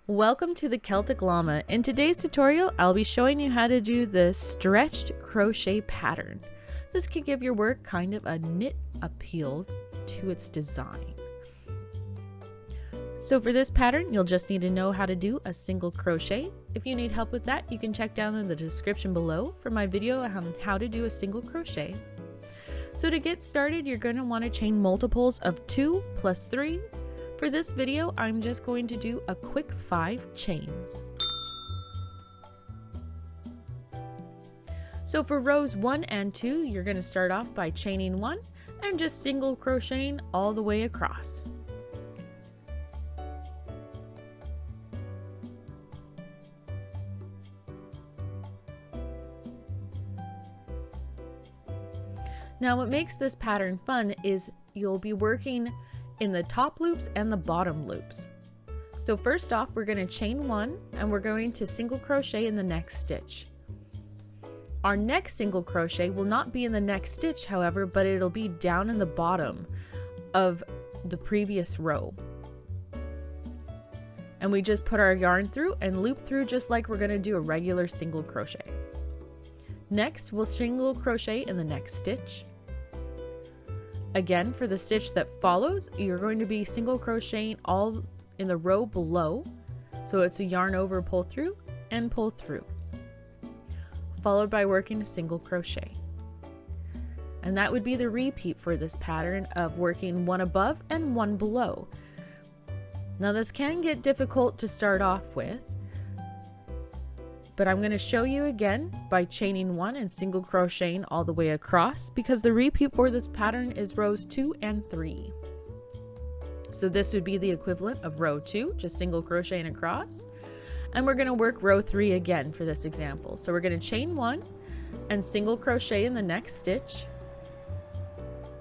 Welcome to the Celtic Llama. In today's tutorial, I'll be showing you how to do the stretched crochet pattern. This can give your work kind of a knit appeal to its design. So for this pattern, you'll just need to know how to do a single crochet. If you need help with that, you can check down in the description below for my video on how to do a single crochet. So to get started, you're going to want to chain multiples of 2 plus 3. For this video, I'm just going to do a quick 5 chains. So for rows 1 and 2, you're going to start off by chaining 1 and just single crocheting all the way across. Now what makes this pattern fun is you'll be working in the top loops and the bottom loops. So first off, we're going to chain 1 and we're going to single crochet in the next stitch. Our next single crochet will not be in the next stitch, however, but it'll be down in the bottom of the previous row. And we just put our yarn through and loop through just like we're going to do a regular single crochet. Next, we'll single crochet in the next stitch. Again, for the stitch that follows, you're going to be single crocheting all in the row below. So it's a yarn over, pull through, and pull through, followed by working a single crochet. And that would be the repeat for this pattern of working one above and one below. Now this can get difficult to start off with, but I'm going to show you again by chaining 1 and single crocheting all the way across, because the repeat for this pattern is rows 2 and 3. So this would be the equivalent of row 2, just single crocheting across. And we're going to work row 3 again for this example. So we're going to chain 1 and single crochet in the next stitch.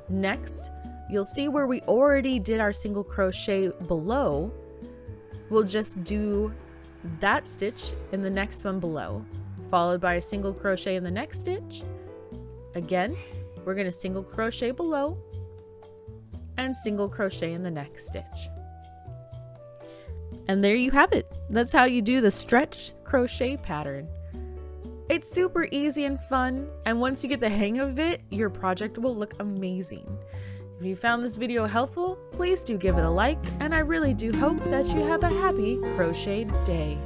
Next, you'll see where we already did our single crochet below. We'll just do that stitch in the next one below, followed by a single crochet in the next stitch. Again, we're going to single crochet below and single crochet in the next stitch. And there you have it. That's how you do the stretched crochet pattern. It's super easy and fun, and once you get the hang of it, your project will look amazing. If you found this video helpful, please do give it a like, and I really do hope that you have a happy crochet day.